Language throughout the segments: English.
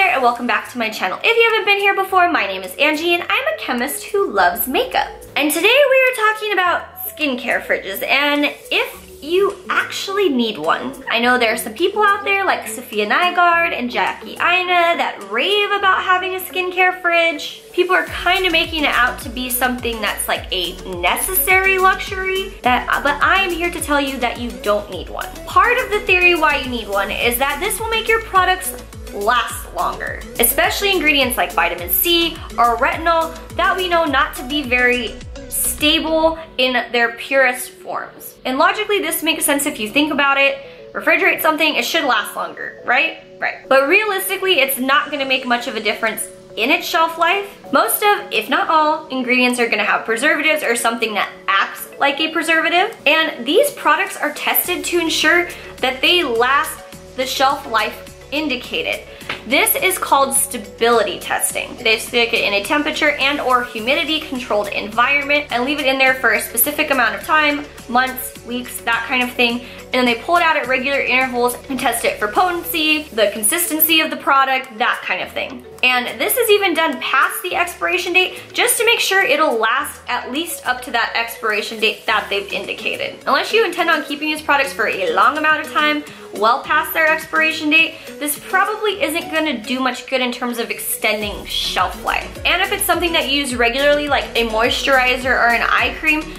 there and welcome back to my channel. If you haven't been here before, my name is Angie and I'm a chemist who loves makeup. And today we are talking about skincare fridges and if you actually need one. I know there are some people out there like Sophia Nygaard and Jackie Ina that rave about having a skincare fridge. People are kind of making it out to be something that's like a necessary luxury, but I am here to tell you that you don't need one. Part of the theory why you need one is that this will make your products last longer, especially ingredients like vitamin C or retinol that we know not to be very stable in their purest forms. And logically this makes sense if you think about it. Refrigerate something, it should last longer, right? Right. But realistically, it's not going to make much of a difference in its shelf life. Most of, if not all, ingredients are going to have preservatives or something that acts like a preservative. And these products are tested to ensure that they last the shelf life indicated. This is called stability testing. They stick it in a temperature and or humidity controlled environment and leave it in there for a specific amount of time, months, weeks, that kind of thing. And then they pull it out at regular intervals and test it for potency, the consistency of the product, that kind of thing. And this is even done past the expiration date just to make sure it'll last at least up to that expiration date that they've indicated. Unless you intend on keeping these products for a long amount of time, well past their expiration date, this probably isn't gonna do much good in terms of extending shelf life. And if it's something that you use regularly, like a moisturizer or an eye cream,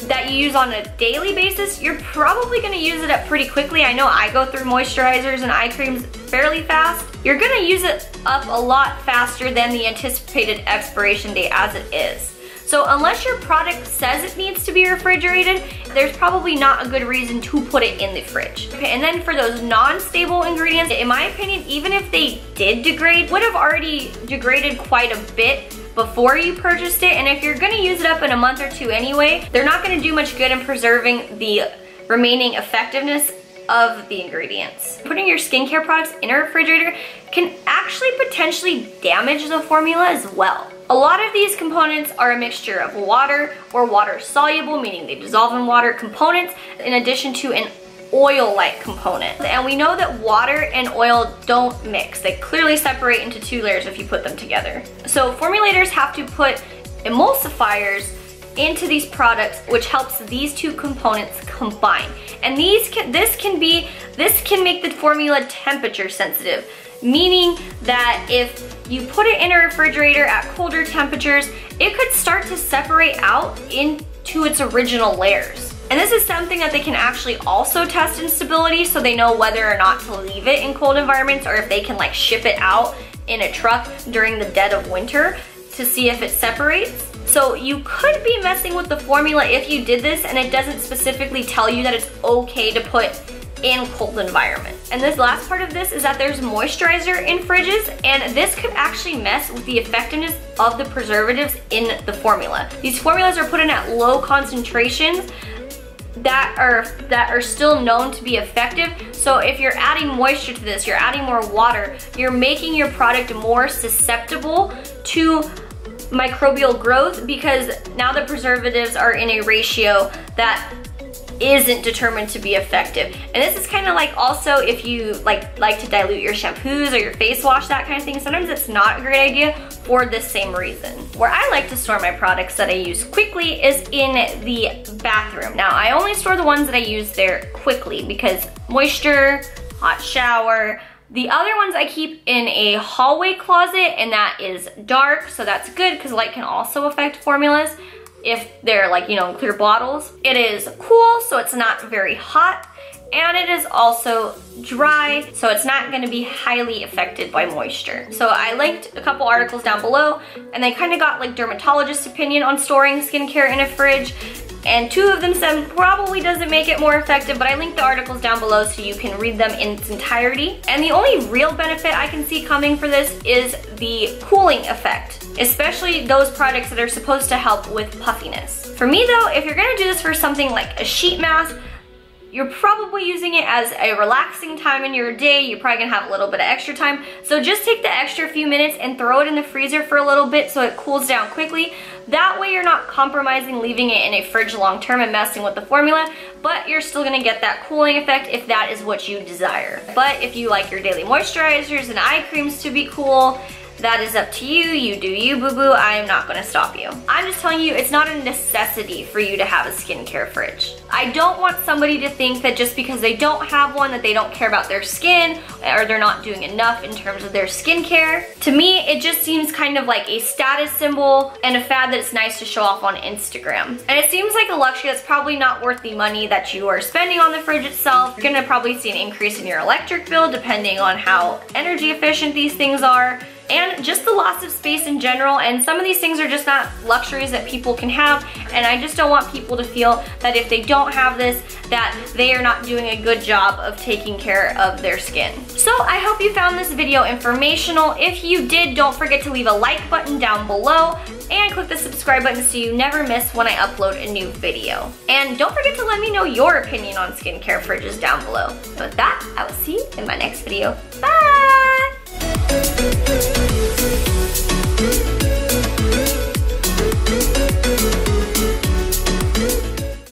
that you use on a daily basis, you're probably gonna use it up pretty quickly. I know I go through moisturizers and eye creams fairly fast. You're gonna use it up a lot faster than the anticipated expiration date as it is. So unless your product says it needs to be refrigerated, there's probably not a good reason to put it in the fridge. Okay, and then for those non-stable ingredients, in my opinion, even if they did degrade, would have already degraded quite a bit before you purchased it. And if you're gonna use it up in a month or two anyway, they're not gonna do much good in preserving the remaining effectiveness of the ingredients. Putting your skincare products in a refrigerator can actually potentially damage the formula as well. A lot of these components are a mixture of water or water soluble, meaning they dissolve in water components, in addition to an oil-like component. And we know that water and oil don't mix. They clearly separate into two layers if you put them together. So formulators have to put emulsifiers into these products, which helps these two components combine. And this can make the formula temperature sensitive, meaning that if you put it in a refrigerator at colder temperatures, it could start to separate out into its original layers. And this is something that they can actually also test in stability, so they know whether or not to leave it in cold environments or if they can like ship it out in a truck during the dead of winter to see if it separates. So you could be messing with the formula if you did this and it doesn't specifically tell you that it's okay to put in cold environments. And this last part of this is that there's moisturizer in fridges, and this could actually mess with the effectiveness of the preservatives in the formula. These formulas are put in at low concentrations that are still known to be effective. So if you're adding moisture to this, you're adding more water, you're making your product more susceptible to microbial growth because now the preservatives are in a ratio that isn't determined to be effective. And this is kind of like also if you like to dilute your shampoos or your face wash, that kind of thing. Sometimes it's not a great idea for the same reason. Where I like to store my products that I use quickly is in the bathroom. Now I only store the ones that I use there quickly because moisture, hot shower. The other ones I keep in a hallway closet, and that is dark, so that's good because light can also affect formulas if they're like, you know, clear bottles. It is cool, so it's not very hot, and it is also dry, so it's not gonna be highly affected by moisture. So I linked a couple articles down below, and they kind of got like dermatologist opinion on storing skincare in a fridge, and two of them said probably doesn't make it more effective, but I linked the articles down below so you can read them in its entirety. And the only real benefit I can see coming for this is the cooling effect, especially those products that are supposed to help with puffiness. For me though, if you're gonna do this for something like a sheet mask, You're probably using it as a relaxing time in your day. You're probably gonna have a little bit of extra time. So just take the extra few minutes and throw it in the freezer for a little bit so it cools down quickly. That way you're not compromising leaving it in a fridge long term and messing with the formula, but you're still gonna get that cooling effect if that is what you desire. But if you like your daily moisturizers and eye creams to be cool, that is up to you. You do you, boo-boo. I am not gonna stop you. I'm just telling you, it's not a necessity for you to have a skincare fridge. I don't want somebody to think that just because they don't have one that they don't care about their skin or they're not doing enough in terms of their skincare. To me, it just seems kind of like a status symbol and a fad that it's nice to show off on Instagram. And it seems like a luxury that's probably not worth the money that you are spending on the fridge itself. You're gonna probably see an increase in your electric bill depending on how energy efficient these things are, and just the loss of space in general. And some of these things are just not luxuries that people can have, and I just don't want people to feel that if they don't have this, that they are not doing a good job of taking care of their skin. So I hope you found this video informational. If you did, don't forget to leave a like button down below and click the subscribe button so you never miss when I upload a new video. And don't forget to let me know your opinion on skincare fridges down below. With that, I will see you in my next video. Bye!